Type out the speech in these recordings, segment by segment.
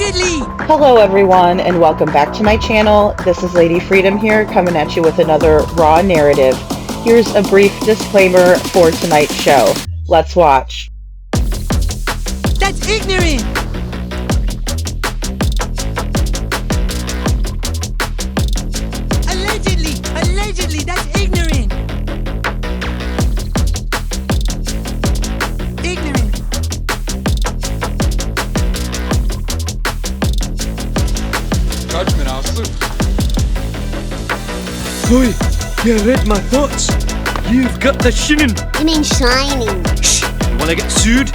Allegedly! Hello everyone and welcome back to my channel. This is Lady Freedom here coming at you with another raw narrative. Here's a brief disclaimer for tonight's show. Let's watch. That's ignorant! Allegedly, that's ignorant! Ignorant. Judgment, I'll slip. Oi, you read my thoughts. You've got the shinning. You mean shining? Shh, you wanna get sued?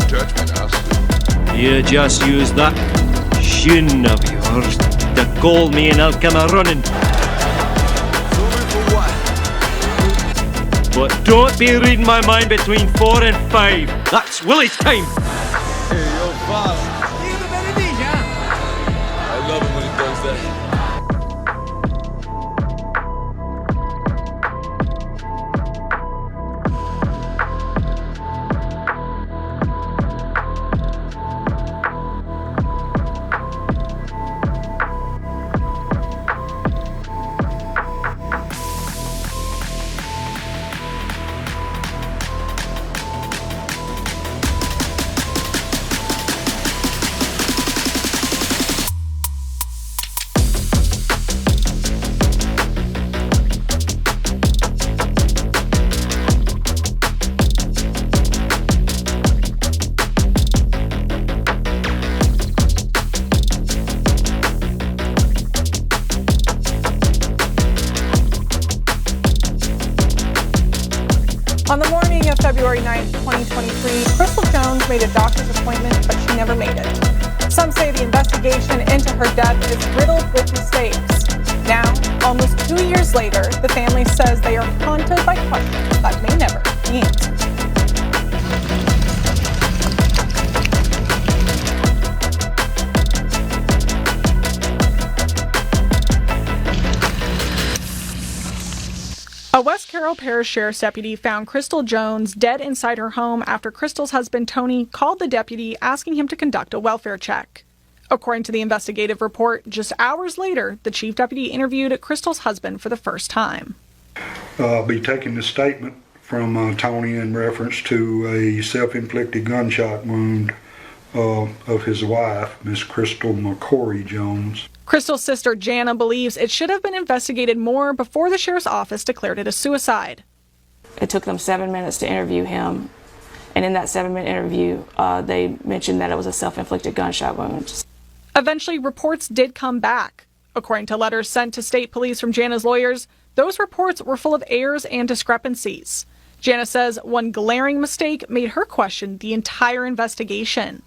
Judgment, I'll slip. You just use that shin of yours to call me and I'll come a-running. But don't be reading my mind between 4 and 5. That's Willie's time. Hey, yo, boss. I love it when he does that. On the morning of February 9th, 2023, Crystal Jones made a doctor's appointment, but she never made it. Some say the investigation into her death is riddled with mistakes. Now, almost 2 years later, the family says they are haunted by questions that may never be answered. A West Carroll Parish Sheriff's deputy found Crystal Jones dead inside her home after Crystal's husband, Tony, called the deputy asking him to conduct a welfare check. According to the investigative report, just hours later, the chief deputy interviewed Crystal's husband for the first time. I'll be taking the statement from Tony in reference to a self-inflicted gunshot wound of his wife, Miss Crystal McCrory Jones. Crystal's sister, Jana, believes it should have been investigated more before the sheriff's office declared it a suicide. It took them 7 minutes to interview him, and in that 7-minute interview, they mentioned that it was a self-inflicted gunshot wound. Eventually, reports did come back. According to letters sent to state police from Jana's lawyers, those reports were full of errors and discrepancies. Jana says one glaring mistake made her question the entire investigation.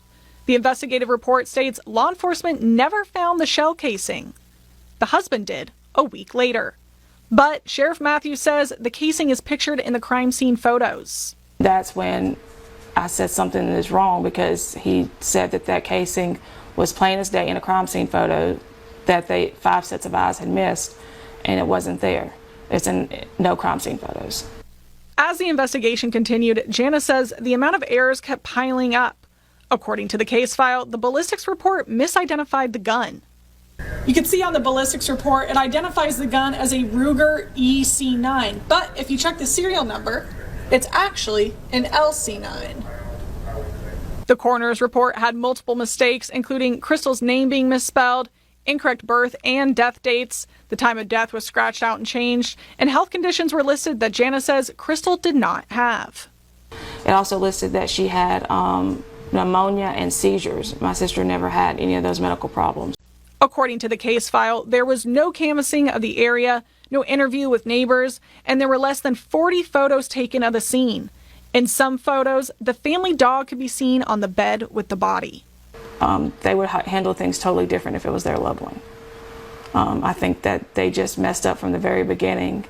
The investigative report states law enforcement never found the shell casing. The husband did a week later. But Sheriff Matthews says the casing is pictured in the crime scene photos. That's when I said something is wrong, because he said that casing was plain as day in a crime scene photo that 5 sets of eyes had missed, and it wasn't there. It's in no crime scene photos. As the investigation continued, Jana says the amount of errors kept piling up. According to the case file, the ballistics report misidentified the gun. You can see on the ballistics report, it identifies the gun as a Ruger EC9, but if you check the serial number, it's actually an LC9. The coroner's report had multiple mistakes, including Crystal's name being misspelled, incorrect birth and death dates, the time of death was scratched out and changed, and health conditions were listed that Jana says Crystal did not have. It also listed that she had pneumonia and seizures. My sister never had any of those medical problems. According to the case file, there was no canvassing of the area, no interview with neighbors, and there were less than 40 photos taken of the scene. In some photos, the family dog could be seen on the bed with the body. They would handle things totally different if it was their loved one. I think that they just messed up from the very beginning